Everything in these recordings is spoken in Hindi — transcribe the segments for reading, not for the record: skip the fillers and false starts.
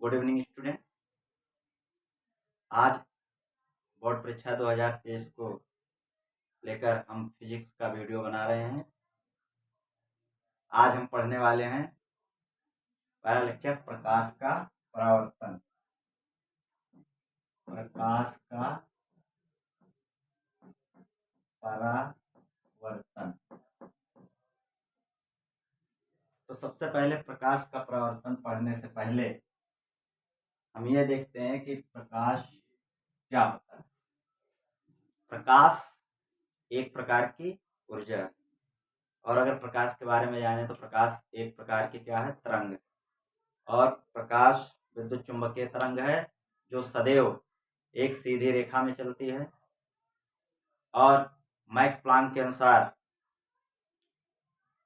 Good evening student. आज बोर्ड परीक्षा 2023 को लेकर हम फिजिक्स का वीडियो बना रहे हैं। आज हम पढ़ने वाले हैं पहला लेक्चर प्रकाश का परावर्तन। प्रकाश का परावर्तन। तो सबसे पहले प्रकाश का परावर्तन पढ़ने से पहले हम ये देखते हैं कि प्रकाश क्या होता है। प्रकाश एक प्रकार की ऊर्जा है, और अगर प्रकाश के बारे में जाने तो प्रकाश एक प्रकार की क्या है, तरंग है। और प्रकाश विद्युत चुंबकीय तरंग है जो सदैव एक सीधी रेखा में चलती है, और मैक्स प्लांक के अनुसार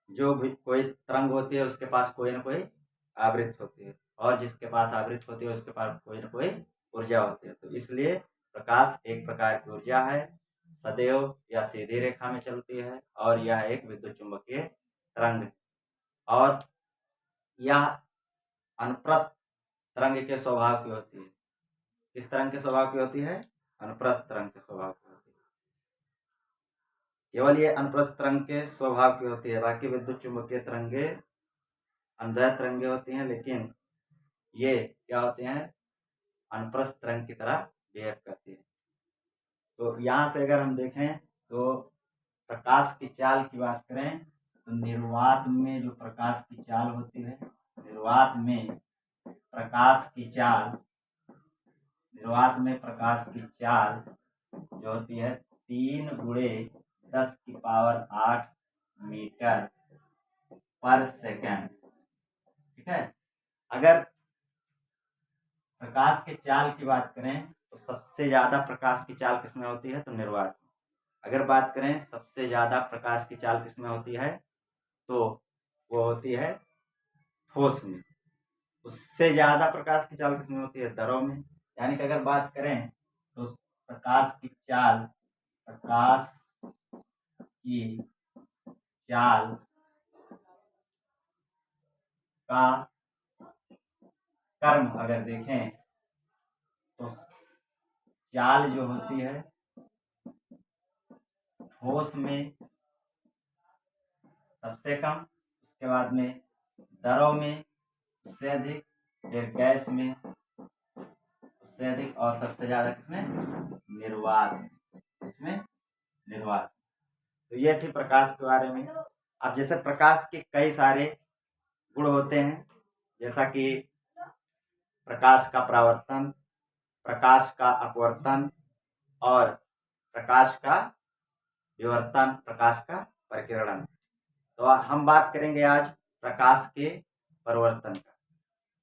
जो भी कोई तरंग होती है उसके पास कोई ना कोई आवृत्ति होती है, और जिसके पास आवृत्ति होती है उसके पास कोई ना कोई ऊर्जा होती है। तो इसलिए प्रकाश एक प्रकार की ऊर्जा है, सदैव या सीधी रेखा में चलती है, और यह एक विद्युत चुंबकीय तरंग है। और यह अनुप्रस्थ तरंग के स्वभाव की होती है। किस तरंग के स्वभाव की होती है? अनुप्रस्थ तरंग के स्वभाव की होती है। केवल ये अनुप्रस्थ तरंग के स्वभाव की होती है, बाकी विद्युत चुंबकीय तरंगे अनुदैर्ध्य तरंगे होती हैं, लेकिन ये क्या होती हैं, अनुप्रस्थ तरंग की तरह बिहेव करती है। तो यहाँ से अगर हम देखें तो प्रकाश की चाल की बात करें तो निर्वात में जो प्रकाश की चाल होती है, निर्वात में प्रकाश की चाल जो होती है 3×10⁸ मीटर पर सेकेंड। ठीक है। अगर प्रकाश के चाल की बात करें तो सबसे ज्यादा प्रकाश की चाल किसमें होती है? तो निर्वात में। अगर बात करें सबसे ज्यादा प्रकाश की चाल किसमें होती है तो वो होती है ठोस में। उससे ज्यादा प्रकाश की चाल किसमें होती है? दरों में। यानी कि अगर बात करें तो प्रकाश की चाल का कर्म अगर देखें तो चाल जो होती है ठोस में सबसे कम, उसके बाद में दरों में उससे अधिक, फिर गैस में उससे अधिक, और सबसे ज्यादा किसमें? निर्वात। इसमें निर्वात। तो ये थी प्रकाश के बारे में। अब जैसे प्रकाश के कई सारे गुण होते हैं, जैसा कि प्रकाश का परावर्तन, प्रकाश का अपवर्तन, और प्रकाश का विवर्तन, प्रकाश का परिकिरण। तो हम बात करेंगे आज प्रकाश के परिवर्तन का,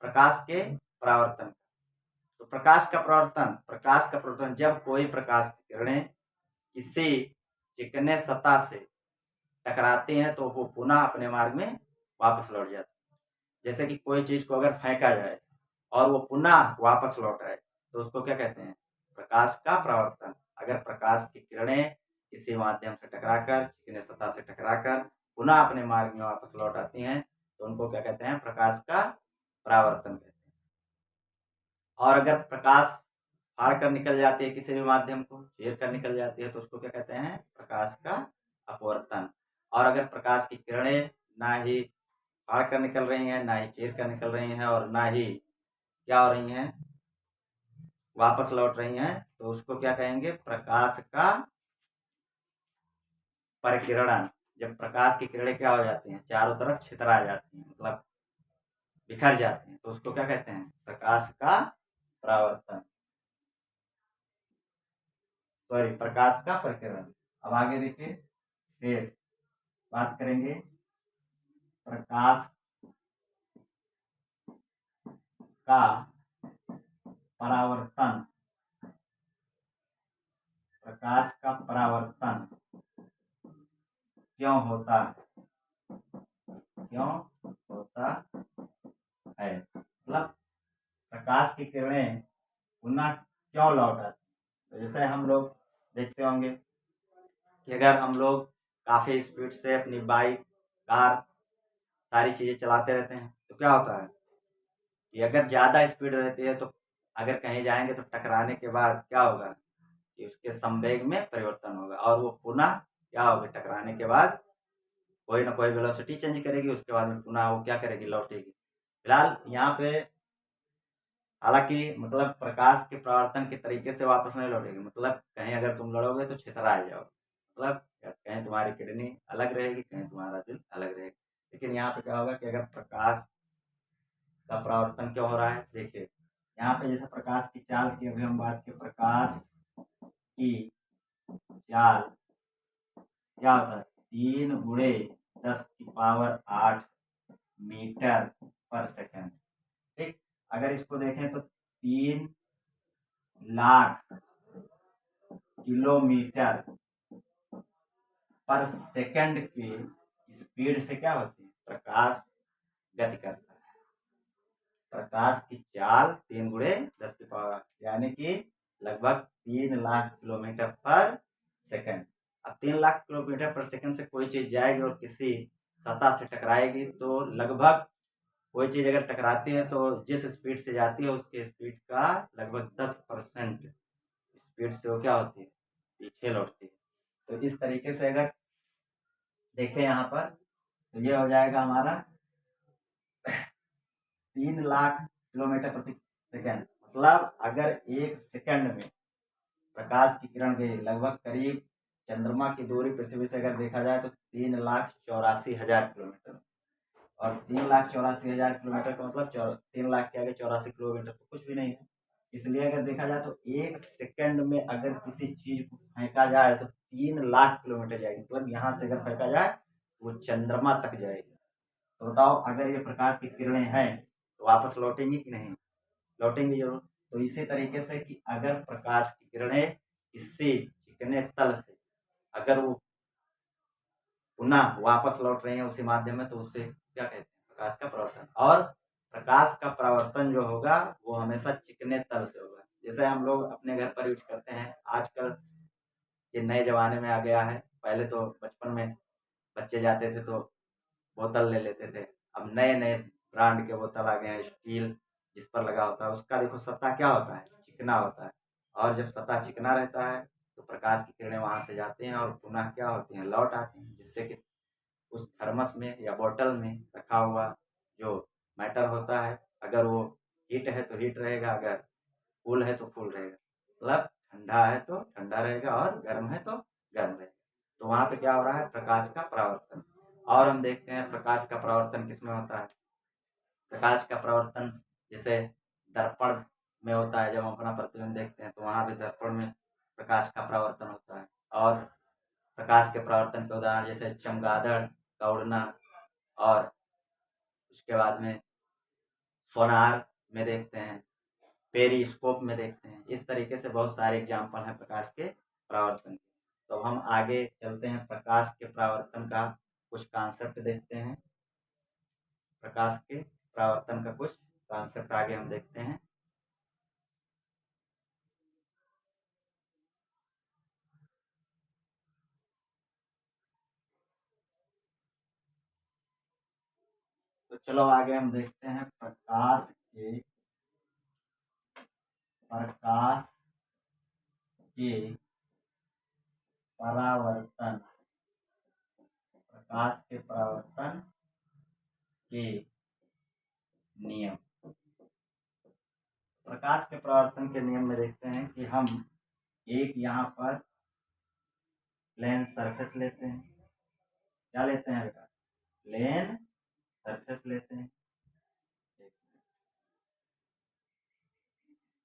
प्रकाश के परावर्तन का। तो प्रकाश का परिवर्तन जब कोई प्रकाश की किरणें किसी चिकने सतह से टकराती हैं तो वो पुनः अपने मार्ग में वापस लौट जाती है। जैसे कि कोई चीज को अगर फेंका जाए और वो पुनः वापस लौट आए तो उसको क्या कहते हैं? प्रकाश का परावर्तन। अगर प्रकाश की किरणें किसी माध्यम से टकराकर, चिकने सतह से टकराकर पुनः अपने मार्ग में वापस लौट आती हैं तो उनको क्या कहते हैं? प्रकाश का परावर्तन कहते हैं। और अगर प्रकाश फाड़ कर निकल जाती है, किसी भी माध्यम को चीर कर निकल जाती है तो उसको क्या कहते हैं? प्रकाश का अपवर्तन। और अगर प्रकाश की किरणें ना ही फाड़ कर निकल रही हैं, ना ही चीर कर निकल रही हैं, और ना ही क्या हो रही हैं, वापस लौट रही हैं, तो उसको क्या कहेंगे? प्रकाश का परिकिरण। जब प्रकाश की किरणें क्या हो जाती हैं? चारों तरफ छितरा जाती हैं, मतलब बिखर जाती हैं, तो उसको क्या कहते हैं? प्रकाश का परावर्तन, सॉरी, प्रकाश का परिकिरण। अब आगे देखिए, फिर बात करेंगे प्रकाश का परावर्तन। प्रकाश का परावर्तन क्यों होता है? मतलब प्रकाश की किरणें पुनः क्यों लौट आती? तो जैसे हम लोग देखते होंगे कि अगर हम लोग काफी स्पीड से अपनी बाइक, कार, सारी चीजें चलाते रहते हैं तो क्या होता है? कि अगर ज़्यादा स्पीड रहती है तो अगर कहीं जाएंगे तो टकराने के बाद क्या होगा कि उसके संवेग में परिवर्तन होगा और वो पुनः क्या होगा, टकराने के बाद कोई ना कोई वेलोसिटी चेंज करेगी, उसके बाद में पुनः वो क्या करेगी, लौटेगी। फिलहाल यहाँ पे हालांकि मतलब प्रकाश के प्रवर्तन के तरीके से वापस नहीं लौटेगी, मतलब कहीं अगर तुम लड़ोगे तो छितरा जाओगे, मतलब कहीं तुम्हारी किडनी अलग रहेगी, कहीं तुम्हारा दिल अलग रहेगा। लेकिन यहाँ पे क्या होगा कि अगर प्रकाश का परावर्तन क्या हो रहा है, देखिए यहाँ पे जैसे प्रकाश की चाल की अभी हम बात की, प्रकाश की चाल क्या होता है, 3 × 10⁸ मीटर पर सेकंड। ठीक, अगर इसको देखें तो 3 लाख किलोमीटर पर सेकंड की स्पीड से क्या होती है, प्रकाश गति करता है। प्रकाश की चाल 3 × 10⁻, यानी कि लगभग 3 लाख किलोमीटर पर सेकंड। अब 3 लाख किलोमीटर पर सेकंड से कोई चीज जाएगी और किसी सतह से टकराएगी तो लगभग कोई चीज अगर टकराती है तो जिस स्पीड से जाती है उसके स्पीड का लगभग 10% स्पीड से वो क्या होती है, पीछे लौटती है। तो इस तरीके से अगर देखें यहाँ पर तो ये हो जाएगा हमारा 3 लाख किलोमीटर प्रति सेकंड। मतलब अगर 1 सेकंड में प्रकाश की किरण गई लगभग करीब चंद्रमा की दूरी पृथ्वी से अगर देखा जाए तो 3,84,000 किलोमीटर, और 3,84,000 किलोमीटर का मतलब 3 लाख के आगे 84 किलोमीटर तो कुछ भी नहीं है। इसलिए अगर देखा जाए तो 1 सेकंड में अगर किसी चीज को फेंका जाए तो 3 लाख किलोमीटर जाएगी, मतलब यहाँ से अगर फेंका जाए वो चंद्रमा तक जाएगी। तो बताओ अगर ये प्रकाश की किरणें हैं तो वापस लौटेंगी कि नहीं, लौटेंगी जरूर। तो इसी तरीके से कि अगर प्रकाश की किरणें किसी चिकने तल से अगर वो पुनः वापस लौट रही है उसी माध्यम में तो उसे क्या कहते हैं, प्रकाश का प्रवर्तन। और प्रकाश का प्रवर्तन जो होगा वो हमेशा चिकने तल से होगा। जैसे हम लोग अपने घर पर यूज करते हैं आजकल, ये नए जमाने में आ गया है। पहले तो बचपन में बच्चे जाते थे तो बोतल ले लेते थे, अब नए नए ब्रांड के बोतल आ गए हैं, स्टील जिस पर लगा होता है उसका देखो सतह क्या होता है, चिकना होता है। और जब सतह चिकना रहता है तो प्रकाश की किरणें वहां से जाती हैं और पुनः क्या होती हैं, लौट आती हैं, जिससे कि उस थर्मस में या बोतल में रखा हुआ जो मैटर होता है अगर वो हीट है तो हीट रहेगा, अगर कूल है तो कूल रहेगा, मतलब ठंडा है तो ठंडा रहेगा और गर्म है तो गर्म रहेगा। तो वहां पे क्या हो रहा है, प्रकाश का परावर्तन। और हम देखते हैं प्रकाश का परावर्तन किसमें होता है, प्रकाश का परावर्तन जैसे दर्पण में होता है। जब हम अपना प्रतिबिंब देखते हैं तो वहां भी दर्पण में प्रकाश का परावर्तन होता है। और प्रकाश के परावर्तन के उदाहरण जैसे चमगादड़ का उड़ना, और उसके बाद में सोनार में देखते हैं, पेरिस्कोप में देखते हैं। इस तरीके से बहुत सारे एग्जाम्पल हैं प्रकाश के परावर्तन के। तो हम आगे चलते हैं, प्रकाश के परावर्तन का कुछ कॉन्सेप्ट देखते हैं। प्रकाश के परावर्तन का कुछ कॉन्सेप्ट आगे हम देखते हैं। तो चलो आगे हम देखते हैं प्रकाश के परावर्तन, प्रकाश के परावर्तन के नियम। प्रकाश के परावर्तन के नियम में देखते हैं कि हम एक यहाँ पर प्लेन सरफेस लेते हैं। क्या लेते हैं बेटा, प्लेन सरफेस लेते हैं।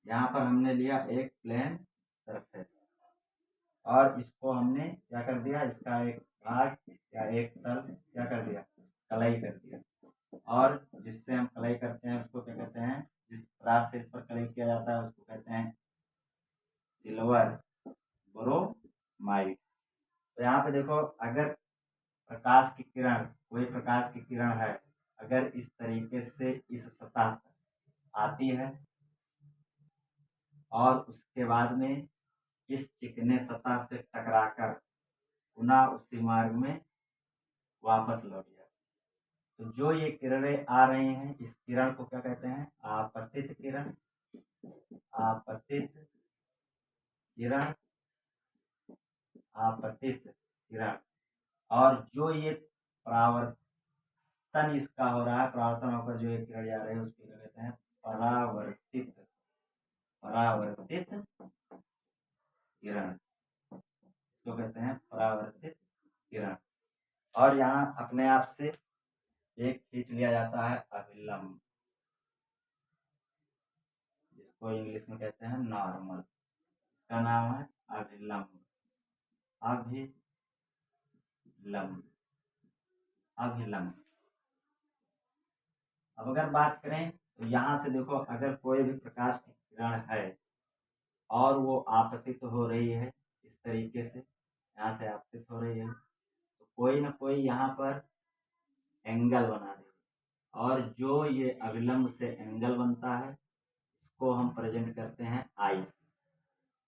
यहाँ पर हमने लिया एक प्लेन सरफेस और इसको हमने क्या कर दिया, इसका एक भाग या एक तल क्या कर दिया, कलाई कर दिया। और जिससे हम कलाई करते हैं उसको क्या कहते हैं, जिस पदार्थ से इस पर कलाई किया जाता है उसको कहते हैं सिल्वर ब्रोमाइड। तो यहाँ पे देखो अगर प्रकाश की किरण, कोई प्रकाश की किरण है, अगर इस तरीके से इस सतह पर आती है और उसके बाद में इस चिकने सतह से टकराकर पुनः उसी मार्ग में वापस लौट जाती तो जो ये किरणें आ रही हैं, इस किरण को क्या कहते हैं? आपतित किरण। आपतित किरण, आपतित किरण। और जो ये परावर्तन इसका हो रहा है, परावर्तन होकर जो ये किरण आ रही है उसको क्या कहते हैं? परावर्तित। परावर्तित किरण, इसको कहते हैं परावर्तित किरण। और यहाँ अपने आप से एक खींच लिया जाता है अभिलंब, जिसको इंग्लिश में कहते हैं नॉर्मल। इसका नाम है अभिलंब। अभिलंब, अभिलंब। अब अगर बात करें तो यहाँ से देखो, अगर कोई भी प्रकाश की किरण है और वो आपतित हो रही है इस तरीके से, यहाँ से आपतित हो रही है, तो कोई ना कोई यहाँ पर एंगल बना दे। और जो ये अभिलंब से एंगल बनता है इसको हम प्रेजेंट करते हैं आई से।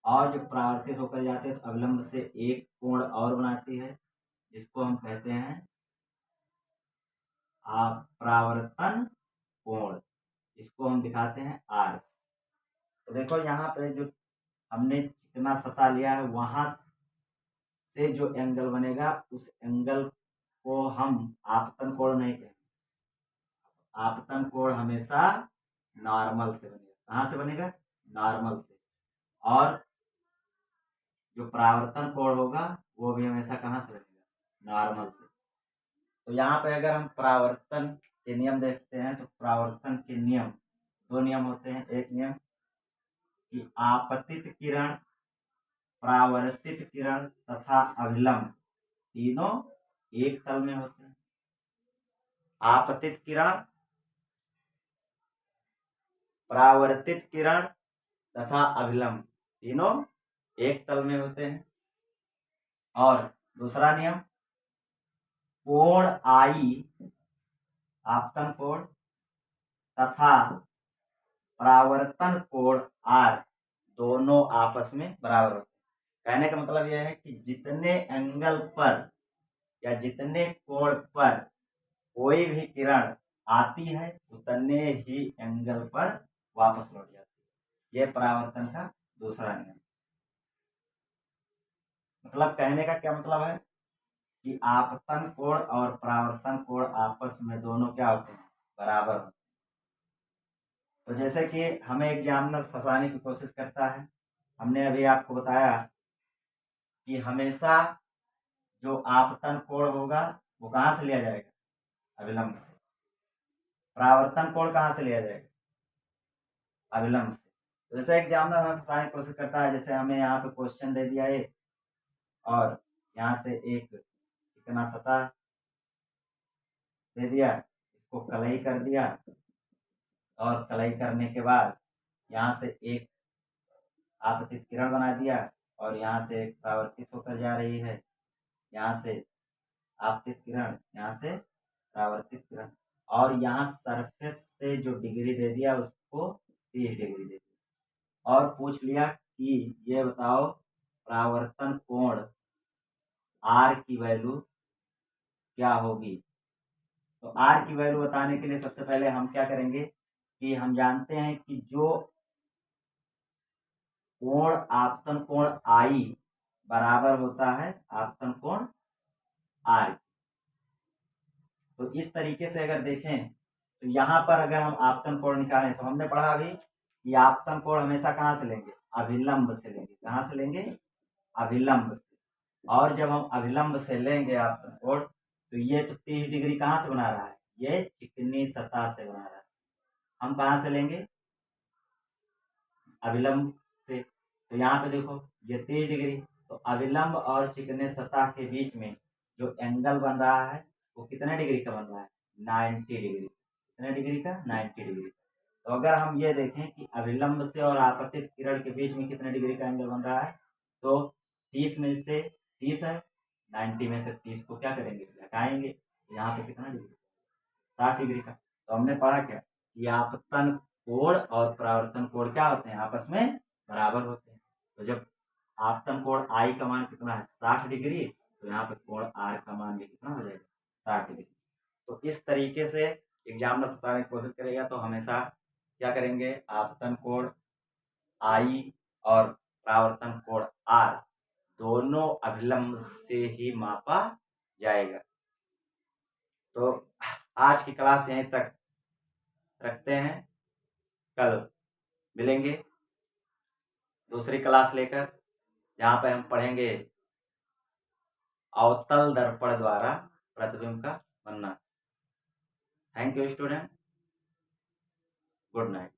और जो परावर्तित होकर जाते हैं तो अभिलंब से एक कोण और बनाती है, जिसको हम कहते हैं परावर्तन कोण। इसको हम दिखाते हैं आर। तो देखो यहाँ पे जो हमने चिकना सतह लिया है, वहां से जो एंगल बनेगा उस एंगल को हम आपतन कोण नहीं कहेंगे। आपतन कोण हमेशा नॉर्मल से बनेगा। कहाँ से बनेगा? नॉर्मल से। और जो परावर्तन कोण होगा वो भी हमेशा कहाँ से बनेगा? नॉर्मल से। तो यहाँ पे अगर हम परावर्तन के नियम देखते हैं तो परावर्तन के नियम, दो नियम होते हैं। एक नियम कि आपतित किरण, परावर्तित किरण तथा अभिलंब तीनों एक तल में होते हैं। आपतित किरण, परावर्तित किरण तथा अभिलंब तीनों एक तल में होते हैं। और दूसरा नियम, कोण आई, आपतन कोण तथा परावर्तन कोण आर दोनों आपस में बराबर होते हैं। कहने का मतलब यह है कि जितने एंगल पर या जितने कोण पर कोई भी किरण आती है उतने ही एंगल पर वापस लौट जाती है। यह परावर्तन का दूसरा नियम। मतलब कहने का क्या मतलब है कि आपतन कोण और परावर्तन कोण आपस में दोनों क्या होते हैं? बराबर होते हैं। तो जैसे कि हमें एग्जामिनर फंसाने की कोशिश करता है, हमने अभी आपको बताया कि हमेशा जो आपतन कोण होगा वो कहाँ से लिया जाएगा? अभिलंब से। परावर्तन कोण कहाँ से लिया जाएगा? अभिलंब से। तो जैसे एग्जामिनर हमें फंसाने की कोशिश करता है, जैसे हमें यहाँ पे क्वेश्चन दे दिया है और यहाँ से एक चिकना सतह दे दिया, इसको कलई कर दिया और कलई करने के बाद यहाँ से एक आपतित किरण बना दिया और यहाँ से एक परावर्तित होकर जा रही है। यहाँ से आपतित किरण, यहाँ से परावर्तित किरण, और यहाँ सरफेस से जो डिग्री दे दिया उसको 30 डिग्री दे दिया। और पूछ लिया कि ये बताओ परावर्तन कोण आर की वैल्यू क्या होगी। तो आर की वैल्यू बताने के लिए सबसे पहले हम क्या करेंगे कि हम जानते हैं कि जो कोण आपतन कोण आई बराबर होता है आपतन कोण आर। तो इस तरीके से अगर देखें तो यहाँ पर अगर हम आपतन कोण निकालें तो हमने पढ़ा अभी कि आपतन कोण हमेशा कहाँ से लेंगे? अभिलंब से लेंगे। कहाँ से लेंगे? अभिलंब से। और जब हम अभिलंब से लेंगे आपतन कोण तो ये तो 30 डिग्री कहाँ से बना रहा है? ये चिकनी सतह से बना रहा है। हम कहाँ से लेंगे? अभिलंब से। तो यहाँ पे देखो ये 30 डिग्री, तो अभिलंब और चिकने सतह के बीच में जो एंगल बन रहा है वो कितने डिग्री का बन रहा है? 90 डिग्री। कितने डिग्री का? 90 डिग्री। तो अगर हम ये देखें कि अभिलंब से और आपतित किरण के बीच में कितने डिग्री का एंगल बन रहा है, तो 30 में से 30 है, 90 में से 30 को क्या करेंगे? घटाएंगे। यहाँ पे कितना डिग्री? 60 डिग्री का। तो हमने पढ़ा क्या कि आपतन कोण और परावर्तन कोण क्या होते हैं? आपस में बराबर होते हैं। तो जब आपतन कोण आई का मान कितना है? 60 डिग्री, तो यहाँ पे कोण आर का मान भी कितना हो जाएगा? 60 डिग्री। तो इस तरीके से एग्जामिनर फंसाने की कोशिश करेगा, तो हमेशा क्या करेंगे, आपतन कोण आई और परावर्तन कोण आर दोनों अभिलंब से ही मापा जाएगा। तो आज की क्लास यहीं तक रखते हैं, कल मिलेंगे दूसरी क्लास लेकर, जहाँ पे हम पढ़ेंगे अवतल दर्पण द्वारा प्रतिबिंब का बनना। Thank you student, good night.